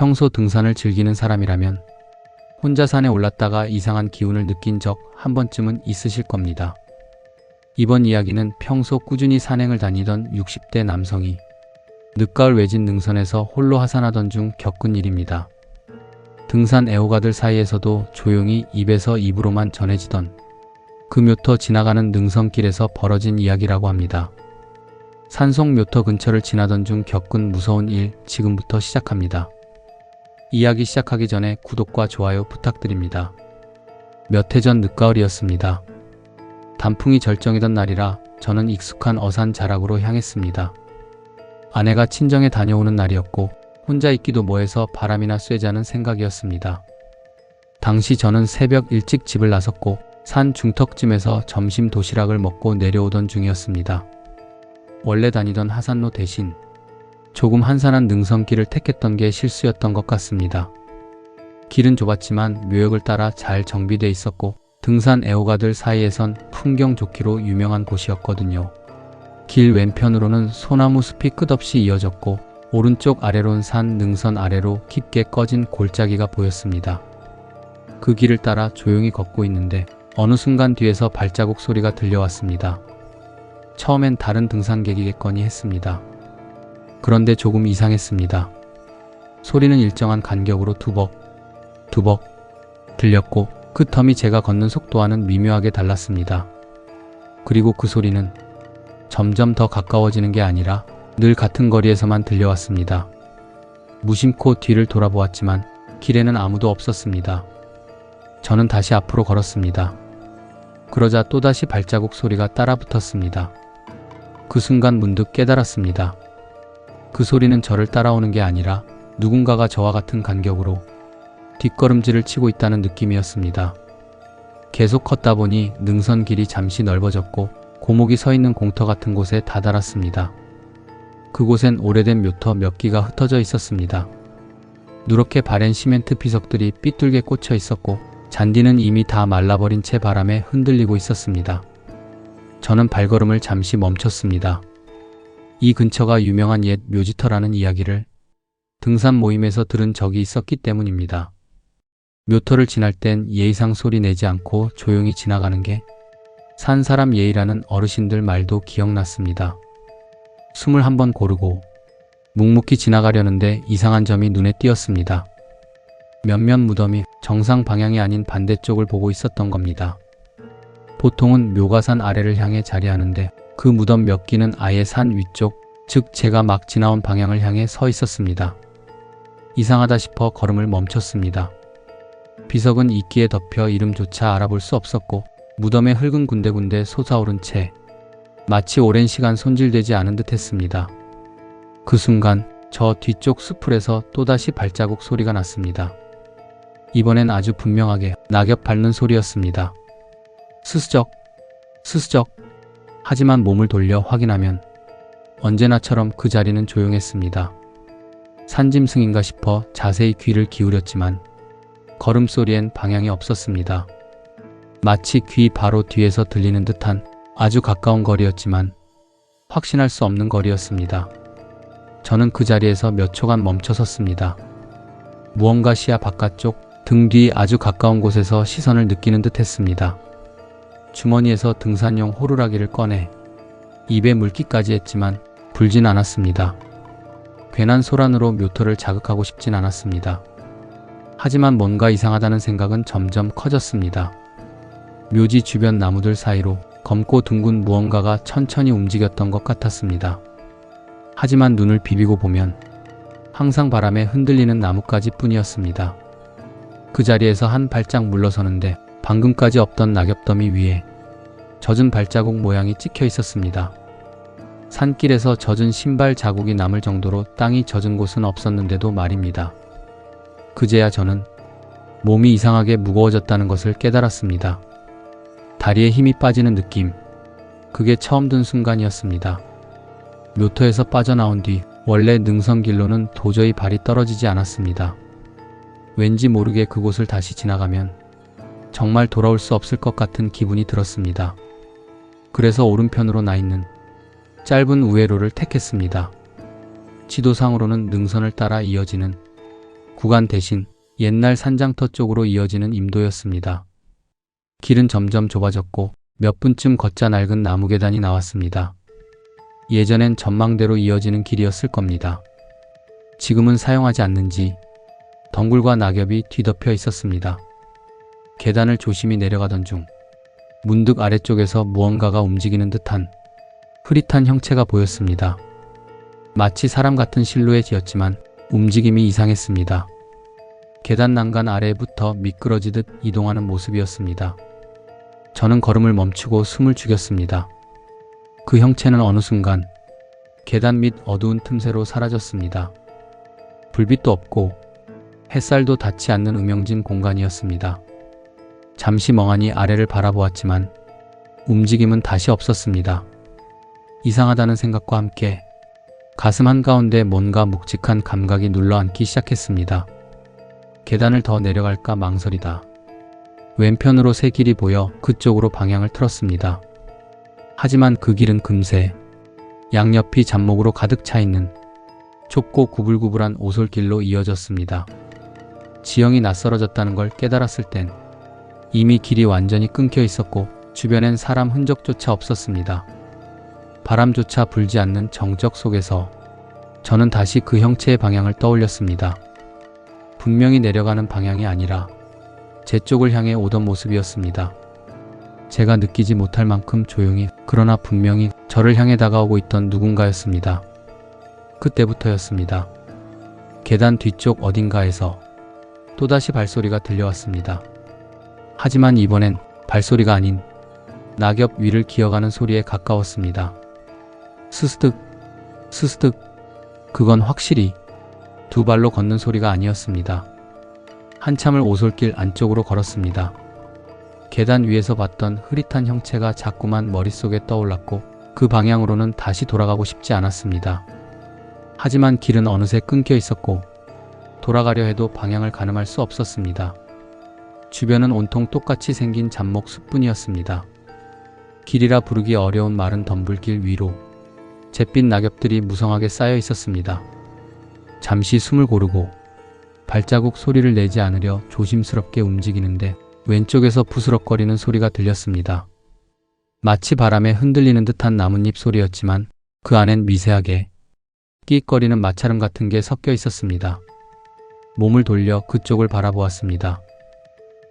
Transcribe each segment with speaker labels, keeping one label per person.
Speaker 1: 평소 등산을 즐기는 사람이라면 혼자 산에 올랐다가 이상한 기운을 느낀 적 한 번쯤은 있으실 겁니다. 이번 이야기는 평소 꾸준히 산행을 다니던 60대 남성이 늦가을 외진 능선에서 홀로 하산하던 중 겪은 일입니다. 등산 애호가들 사이에서도 조용히 입에서 입으로만 전해지던 그 묘터 지나가는 능선길에서 벌어진 이야기라고 합니다. 산속 묘터 근처를 지나던 중 겪은 무서운 일 지금부터 시작합니다. 이야기 시작하기 전에 구독과 좋아요 부탁드립니다. 몇 해 전 늦가을이었습니다. 단풍이 절정이던 날이라 저는 익숙한 어산 자락으로 향했습니다. 아내가 친정에 다녀오는 날이었고 혼자 있기도 뭐해서 바람이나 쐬자는 생각이었습니다. 당시 저는 새벽 일찍 집을 나섰고 산 중턱쯤에서 점심 도시락을 먹고 내려오던 중이었습니다. 원래 다니던 하산로 대신 조금 한산한 능선길을 택했던 게 실수였던 것 같습니다. 길은 좁았지만 묘역을 따라 잘 정비돼 있었고 등산 애호가들 사이에선 풍경 좋기로 유명한 곳이었거든요. 길 왼편으로는 소나무 숲이 끝없이 이어졌고 오른쪽 아래로는 산 능선 아래로 깊게 꺼진 골짜기가 보였습니다. 그 길을 따라 조용히 걷고 있는데 어느 순간 뒤에서 발자국 소리가 들려왔습니다. 처음엔 다른 등산객이겠거니 했습니다. 그런데 조금 이상했습니다. 소리는 일정한 간격으로 두벅 들렸고 그 텀이 제가 걷는 속도와는 미묘하게 달랐습니다. 그리고 그 소리는 점점 더 가까워지는 게 아니라 늘 같은 거리에서만 들려왔습니다. 무심코 뒤를 돌아보았지만 길에는 아무도 없었습니다. 저는 다시 앞으로 걸었습니다. 그러자 또다시 발자국 소리가 따라붙었습니다. 그 순간 문득 깨달았습니다. 그 소리는 저를 따라오는 게 아니라 누군가가 저와 같은 간격으로 뒷걸음질을 치고 있다는 느낌이었습니다. 계속 걷다 보니 능선 길이 잠시 넓어졌고 고목이 서 있는 공터 같은 곳에 다다랐습니다. 그곳엔 오래된 묘터 몇 기가 흩어져 있었습니다. 누렇게 바랜 시멘트 피석들이 삐뚤게 꽂혀 있었고 잔디는 이미 다 말라버린 채 바람에 흔들리고 있었습니다. 저는 발걸음을 잠시 멈췄습니다. 이 근처가 유명한 옛 묘지터라는 이야기를 등산 모임에서 들은 적이 있었기 때문입니다. 묘터를 지날 땐 예의상 소리 내지 않고 조용히 지나가는 게 산 사람 예의라는 어르신들 말도 기억났습니다. 숨을 한번 고르고 묵묵히 지나가려는데 이상한 점이 눈에 띄었습니다. 몇몇 무덤이 정상 방향이 아닌 반대쪽을 보고 있었던 겁니다. 보통은 묘가 산 아래를 향해 자리하는데 그 무덤 몇 기는 아예 산 위쪽, 즉 제가 막 지나온 방향을 향해 서 있었습니다. 이상하다 싶어 걸음을 멈췄습니다. 비석은 이끼에 덮여 이름조차 알아볼 수 없었고 무덤에 흙은 군데군데 솟아오른 채 마치 오랜 시간 손질되지 않은 듯 했습니다. 그 순간 저 뒤쪽 수풀에서 또다시 발자국 소리가 났습니다. 이번엔 아주 분명하게 낙엽 밟는 소리였습니다. 스스적. 하지만 몸을 돌려 확인하면 언제나처럼 그 자리는 조용했습니다. 산짐승인가 싶어 자세히 귀를 기울였지만 걸음소리엔 방향이 없었습니다. 마치 귀 바로 뒤에서 들리는 듯한 아주 가까운 거리였지만 확신할 수 없는 거리였습니다. 저는 그 자리에서 몇 초간 멈춰 섰습니다. 무언가 시야 바깥쪽 등 뒤 아주 가까운 곳에서 시선을 느끼는 듯 했습니다. 주머니에서 등산용 호루라기를 꺼내 입에 물기까지 했지만 불진 않았습니다. 괜한 소란으로 묘터를 자극하고 싶진 않았습니다. 하지만 뭔가 이상하다는 생각은 점점 커졌습니다. 묘지 주변 나무들 사이로 검고 둥근 무언가가 천천히 움직였던 것 같았습니다. 하지만 눈을 비비고 보면 항상 바람에 흔들리는 나뭇가지 뿐이었습니다. 그 자리에서 한 발짝 물러서는데 방금까지 없던 낙엽더미 위에 젖은 발자국 모양이 찍혀 있었습니다. 산길에서 젖은 신발 자국이 남을 정도로 땅이 젖은 곳은 없었는데도 말입니다. 그제야 저는 몸이 이상하게 무거워졌다는 것을 깨달았습니다. 다리에 힘이 빠지는 느낌, 그게 처음 든 순간이었습니다. 묘터에서 빠져나온 뒤 원래 능선길로는 도저히 발이 떨어지지 않았습니다. 왠지 모르게 그곳을 다시 지나가면 정말 돌아올 수 없을 것 같은 기분이 들었습니다. 그래서 오른편으로 나 있는 짧은 우회로를 택했습니다. 지도상으로는 능선을 따라 이어지는 구간 대신 옛날 산장터 쪽으로 이어지는 임도였습니다. 길은 점점 좁아졌고 몇 분쯤 걷자 낡은 나무 계단이 나왔습니다. 예전엔 전망대로 이어지는 길이었을 겁니다. 지금은 사용하지 않는지 덩굴과 낙엽이 뒤덮여 있었습니다. 계단을 조심히 내려가던 중 문득 아래쪽에서 무언가가 움직이는 듯한 흐릿한 형체가 보였습니다. 마치 사람 같은 실루엣이었지만 움직임이 이상했습니다. 계단 난간 아래에 붙어 미끄러지듯 이동하는 모습이었습니다. 저는 걸음을 멈추고 숨을 죽였습니다. 그 형체는 어느 순간 계단 밑 어두운 틈새로 사라졌습니다. 불빛도 없고 햇살도 닿지 않는 음영진 공간이었습니다. 잠시 멍하니 아래를 바라보았지만 움직임은 다시 없었습니다. 이상하다는 생각과 함께 가슴 한가운데 뭔가 묵직한 감각이 눌러앉기 시작했습니다. 계단을 더 내려갈까 망설이다 왼편으로 새 길이 보여 그쪽으로 방향을 틀었습니다. 하지만 그 길은 금세 양옆이 잡목으로 가득 차 있는 좁고 구불구불한 오솔길로 이어졌습니다. 지형이 낯설어졌다는 걸 깨달았을 땐 이미 길이 완전히 끊겨 있었고 주변엔 사람 흔적조차 없었습니다. 바람조차 불지 않는 정적 속에서 저는 다시 그 형체의 방향을 떠올렸습니다. 분명히 내려가는 방향이 아니라 제 쪽을 향해 오던 모습이었습니다. 제가 느끼지 못할 만큼 조용히 그러나 분명히 저를 향해 다가오고 있던 누군가였습니다. 그때부터였습니다. 계단 뒤쪽 어딘가에서 또다시 발소리가 들려왔습니다. 하지만 이번엔 발소리가 아닌 낙엽 위를 기어가는 소리에 가까웠습니다. 스스득, 스스득. 그건 확실히 두 발로 걷는 소리가 아니었습니다. 한참을 오솔길 안쪽으로 걸었습니다. 계단 위에서 봤던 흐릿한 형체가 자꾸만 머릿속에 떠올랐고 그 방향으로는 다시 돌아가고 싶지 않았습니다. 하지만 길은 어느새 끊겨 있었고 돌아가려 해도 방향을 가늠할 수 없었습니다. 주변은 온통 똑같이 생긴 잡목 숲뿐이었습니다. 길이라 부르기 어려운 마른 덤불길 위로 잿빛 낙엽들이 무성하게 쌓여 있었습니다. 잠시 숨을 고르고 발자국 소리를 내지 않으려 조심스럽게 움직이는데 왼쪽에서 부스럭거리는 소리가 들렸습니다. 마치 바람에 흔들리는 듯한 나뭇잎 소리였지만 그 안엔 미세하게 끼익거리는 마찰음 같은 게 섞여 있었습니다. 몸을 돌려 그쪽을 바라보았습니다.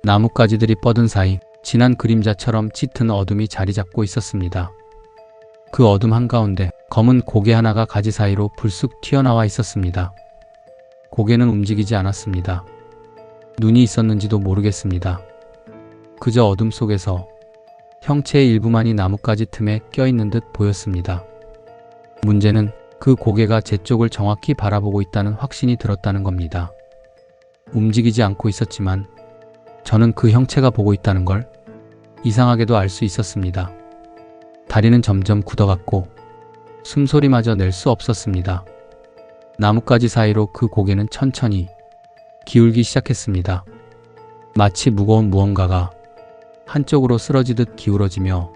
Speaker 1: 나뭇가지들이 뻗은 사이 진한 그림자처럼 짙은 어둠이 자리 잡고 있었습니다. 그 어둠 한가운데 검은 고개 하나가 가지 사이로 불쑥 튀어나와 있었습니다. 고개는 움직이지 않았습니다. 눈이 있었는지도 모르겠습니다. 그저 어둠 속에서 형체의 일부만이 나뭇가지 틈에 껴있는 듯 보였습니다. 문제는 그 고개가 제 쪽을 정확히 바라보고 있다는 확신이 들었다는 겁니다. 움직이지 않고 있었지만 저는 그 형체가 보고 있다는 걸 이상하게도 알 수 있었습니다. 다리는 점점 굳어갔고 숨소리마저 낼 수 없었습니다. 나뭇가지 사이로 그 고개는 천천히 기울기 시작했습니다. 마치 무거운 무언가가 한쪽으로 쓰러지듯 기울어지며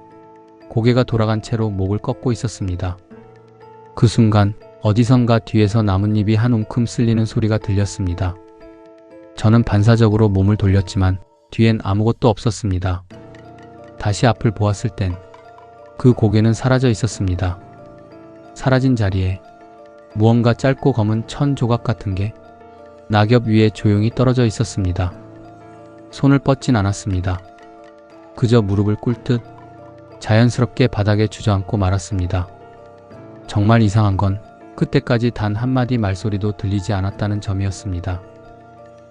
Speaker 1: 고개가 돌아간 채로 목을 꺾고 있었습니다. 그 순간 어디선가 뒤에서 나뭇잎이 한 움큼 쓸리는 소리가 들렸습니다. 저는 반사적으로 몸을 돌렸지만 뒤엔 아무것도 없었습니다. 다시 앞을 보았을 땐 그 고개는 사라져 있었습니다. 사라진 자리에 무언가 짧고 검은 천 조각 같은 게 낙엽 위에 조용히 떨어져 있었습니다. 손을 뻗진 않았습니다. 그저 무릎을 꿇듯 자연스럽게 바닥에 주저앉고 말았습니다. 정말 이상한 건 그때까지 단 한마디 말소리도 들리지 않았다는 점이었습니다.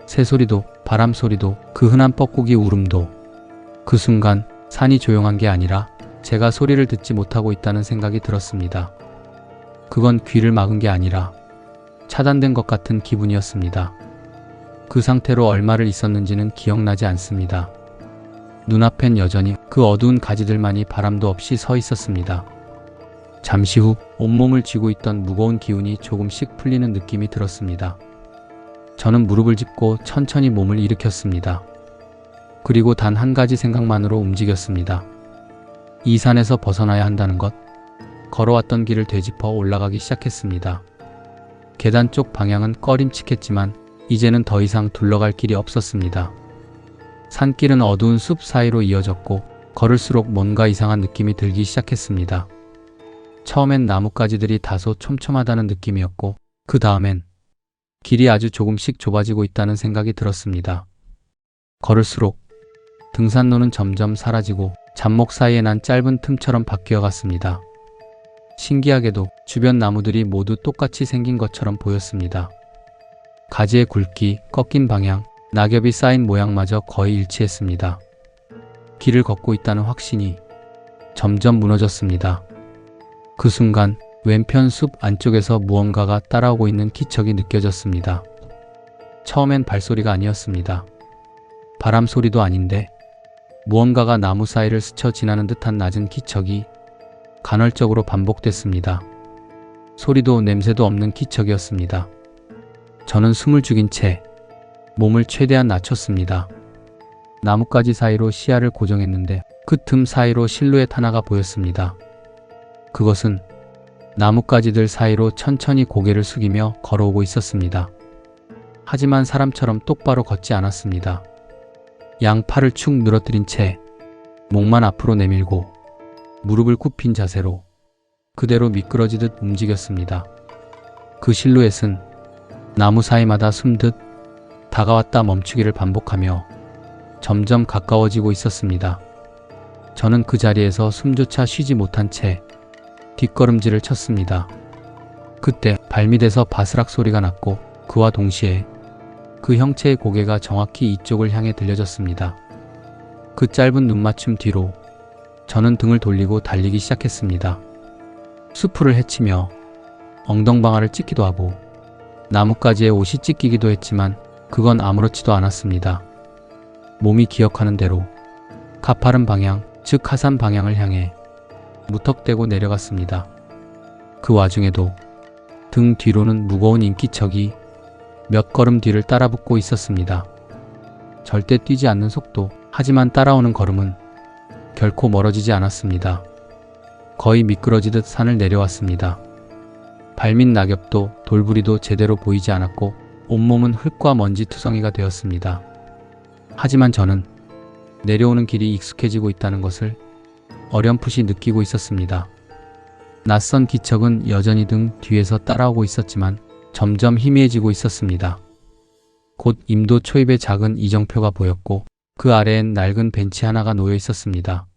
Speaker 1: 새소리도 바람소리도 그 흔한 뻐꾸기 울음도 그 순간 산이 조용한 게 아니라 제가 소리를 듣지 못하고 있다는 생각이 들었습니다. 그건 귀를 막은 게 아니라 차단된 것 같은 기분이었습니다. 그 상태로 얼마를 있었는지는 기억나지 않습니다. 눈앞엔 여전히 그 어두운 가지들만이 바람도 없이 서 있었습니다. 잠시 후 온몸을 쥐고 있던 무거운 기운이 조금씩 풀리는 느낌이 들었습니다. 저는 무릎을 짚고 천천히 몸을 일으켰습니다. 그리고 단 한 가지 생각만으로 움직였습니다. 이 산에서 벗어나야 한다는 것, 걸어왔던 길을 되짚어 올라가기 시작했습니다. 계단 쪽 방향은 꺼림칙했지만 이제는 더 이상 둘러갈 길이 없었습니다. 산길은 어두운 숲 사이로 이어졌고 걸을수록 뭔가 이상한 느낌이 들기 시작했습니다. 처음엔 나뭇가지들이 다소 촘촘하다는 느낌이었고 그 다음엔 길이 아주 조금씩 좁아지고 있다는 생각이 들었습니다. 걸을수록 등산로는 점점 사라지고 잡목 사이에 난 짧은 틈처럼 바뀌어 갔습니다. 신기하게도 주변 나무들이 모두 똑같이 생긴 것처럼 보였습니다. 가지의 굵기, 꺾인 방향, 낙엽이 쌓인 모양마저 거의 일치했습니다. 길을 걷고 있다는 확신이 점점 무너졌습니다. 그 순간 왼편 숲 안쪽에서 무언가가 따라오고 있는 기척이 느껴졌습니다. 처음엔 발소리가 아니었습니다. 바람 소리도 아닌데 무언가가 나무 사이를 스쳐 지나는 듯한 낮은 기척이 간헐적으로 반복됐습니다. 소리도 냄새도 없는 기척이었습니다. 저는 숨을 죽인 채 몸을 최대한 낮췄습니다. 나뭇가지 사이로 시야를 고정했는데 그 틈 사이로 실루엣 하나가 보였습니다. 그것은 나뭇가지들 사이로 천천히 고개를 숙이며 걸어오고 있었습니다. 하지만 사람처럼 똑바로 걷지 않았습니다. 양팔을 축 늘어뜨린 채 목만 앞으로 내밀고 무릎을 굽힌 자세로 그대로 미끄러지듯 움직였습니다. 그 실루엣은 나무 사이마다 숨듯 다가왔다 멈추기를 반복하며 점점 가까워지고 있었습니다. 저는 그 자리에서 숨조차 쉬지 못한 채 뒷걸음질을 쳤습니다. 그때 발밑에서 바스락 소리가 났고 그와 동시에 그 형체의 고개가 정확히 이쪽을 향해 들려졌습니다. 그 짧은 눈맞춤 뒤로 저는 등을 돌리고 달리기 시작했습니다. 수풀을 헤치며 엉덩방아를 찍기도 하고 나뭇가지에 옷이 찢기기도 했지만 그건 아무렇지도 않았습니다. 몸이 기억하는 대로 가파른 방향, 즉 하산 방향을 향해 무턱대고 내려갔습니다. 그 와중에도 등 뒤로는 무거운 인기척이 몇 걸음 뒤를 따라붙고 있었습니다. 절대 뛰지 않는 속도, 하지만 따라오는 걸음은 결코 멀어지지 않았습니다. 거의 미끄러지듯 산을 내려왔습니다. 발밑 낙엽도 돌부리도 제대로 보이지 않았고 온몸은 흙과 먼지 투성이가 되었습니다. 하지만 저는 내려오는 길이 익숙해지고 있다는 것을 어렴풋이 느끼고 있었습니다. 낯선 기척은 여전히 등 뒤에서 따라오고 있었지만 점점 희미해지고 있었습니다. 곧 임도 초입에 작은 이정표가 보였고 그 아래엔 낡은 벤치 하나가 놓여 있었습니다.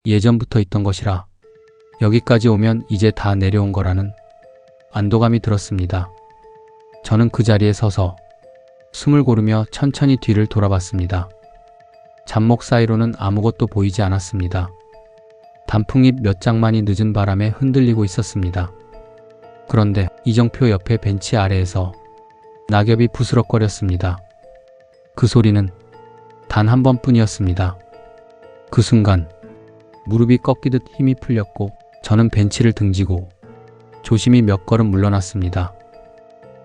Speaker 1: 예전부터 있던 것이라 여기까지 오면 이제 다 내려온 거라는 안도감이 들었습니다. 저는 그 자리에 서서 숨을 고르며 천천히 뒤를 돌아봤습니다. 잡목 사이로는 아무것도 보이지 않았습니다. 단풍잎 몇 장만이 늦은 바람에 흔들리고 있었습니다. 그런데 이정표 옆에 벤치 아래에서 낙엽이 부스럭거렸습니다. 그 소리는 단 한 번뿐이었습니다. 그 순간 무릎이 꺾이듯 힘이 풀렸고 저는 벤치를 등지고 조심히 몇 걸음 물러났습니다.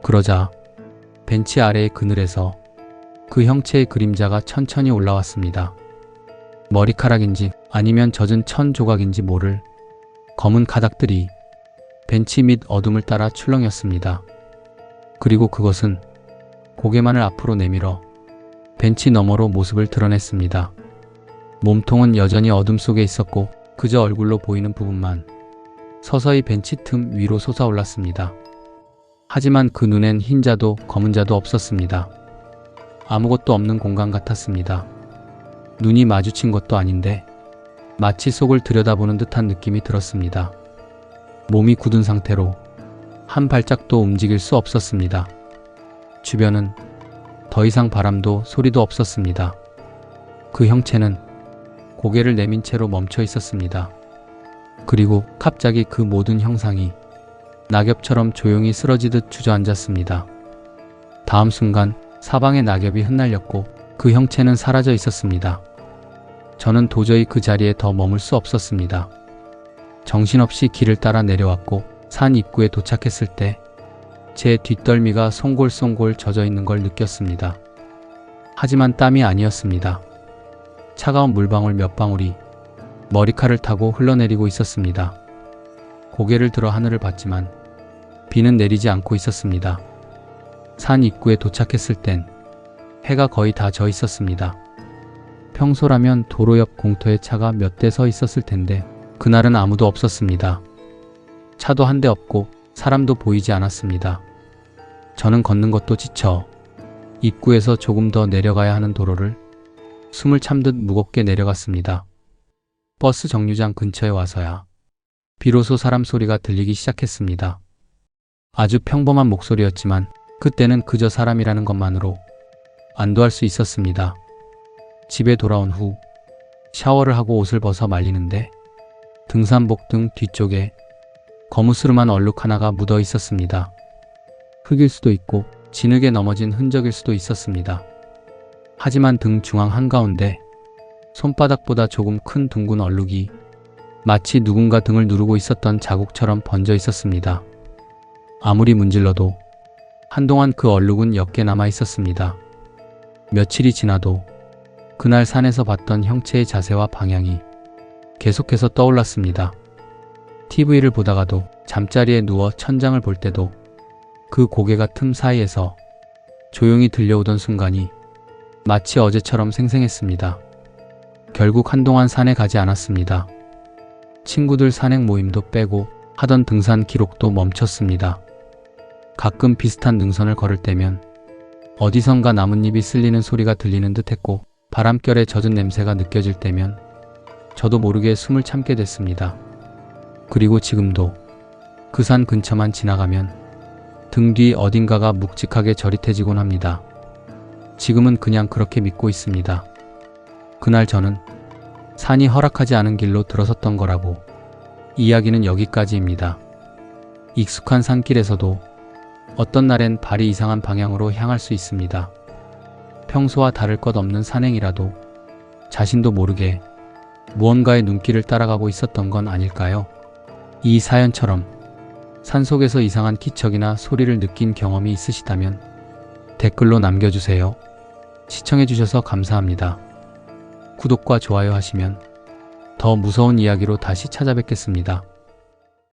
Speaker 1: 그러자 벤치 아래의 그늘에서 그 형체의 그림자가 천천히 올라왔습니다. 머리카락인지 아니면 젖은 천 조각인지 모를 검은 가닥들이 벤치 밑 어둠을 따라 출렁였습니다. 그리고 그것은 고개만을 앞으로 내밀어 벤치 너머로 모습을 드러냈습니다. 몸통은 여전히 어둠 속에 있었고 그저 얼굴로 보이는 부분만 서서히 벤치 틈 위로 솟아올랐습니다. 하지만 그 눈엔 흰 자도 검은 자도 없었습니다. 아무것도 없는 공간 같았습니다. 눈이 마주친 것도 아닌데 마치 속을 들여다보는 듯한 느낌이 들었습니다. 몸이 굳은 상태로 한 발짝도 움직일 수 없었습니다. 주변은 더 이상 바람도 소리도 없었습니다. 그 형체는 고개를 내민 채로 멈춰 있었습니다. 그리고 갑자기 그 모든 형상이 낙엽처럼 조용히 쓰러지듯 주저앉았습니다. 다음 순간 사방의 낙엽이 흩날렸고 그 형체는 사라져 있었습니다. 저는 도저히 그 자리에 더 머물 수 없었습니다. 정신없이 길을 따라 내려왔고 산 입구에 도착했을 때 제 뒷덜미가 송골송골 젖어 있는 걸 느꼈습니다. 하지만 땀이 아니었습니다. 차가운 물방울 몇 방울이 머리칼을 타고 흘러내리고 있었습니다. 고개를 들어 하늘을 봤지만 비는 내리지 않고 있었습니다. 산 입구에 도착했을 땐 해가 거의 다 져 있었습니다. 평소라면 도로 옆 공터에 차가 몇 대 서 있었을 텐데 그날은 아무도 없었습니다. 차도 한 대 없고 사람도 보이지 않았습니다. 저는 걷는 것도 지쳐 입구에서 조금 더 내려가야 하는 도로를 숨을 참듯 무겁게 내려갔습니다. 버스 정류장 근처에 와서야 비로소 사람 소리가 들리기 시작했습니다. 아주 평범한 목소리였지만 그때는 그저 사람이라는 것만으로 안도할 수 있었습니다. 집에 돌아온 후 샤워를 하고 옷을 벗어 말리는데 등산복 등 뒤쪽에 거무스름한 얼룩 하나가 묻어 있었습니다. 흙일 수도 있고 진흙에 넘어진 흔적일 수도 있었습니다. 하지만 등 중앙 한가운데 손바닥보다 조금 큰 둥근 얼룩이 마치 누군가 등을 누르고 있었던 자국처럼 번져 있었습니다. 아무리 문질러도 한동안 그 얼룩은 옅게 남아 있었습니다. 며칠이 지나도 그날 산에서 봤던 형체의 자세와 방향이 계속해서 떠올랐습니다. TV를 보다가도 잠자리에 누워 천장을 볼 때도 그 고개가 틈 사이에서 조용히 들려오던 순간이 마치 어제처럼 생생했습니다. 결국 한동안 산에 가지 않았습니다. 친구들 산행 모임도 빼고 하던 등산 기록도 멈췄습니다. 가끔 비슷한 능선을 걸을 때면 어디선가 나뭇잎이 쓸리는 소리가 들리는 듯 했고 바람결에 젖은 냄새가 느껴질 때면 저도 모르게 숨을 참게 됐습니다. 그리고 지금도 그 산 근처만 지나가면 등 뒤 어딘가가 묵직하게 저릿해지곤 합니다. 지금은 그냥 그렇게 믿고 있습니다. 그날 저는 산이 허락하지 않은 길로 들어섰던 거라고. 이야기는 여기까지입니다. 익숙한 산길에서도 어떤 날엔 발이 이상한 방향으로 향할 수 있습니다. 평소와 다를 것 없는 산행이라도 자신도 모르게 무언가의 눈길을 따라가고 있었던 건 아닐까요? 이 사연처럼 산속에서 이상한 기척이나 소리를 느낀 경험이 있으시다면 댓글로 남겨주세요. 시청해주셔서 감사합니다. 구독과 좋아요 하시면 더 무서운 이야기로 다시 찾아뵙겠습니다.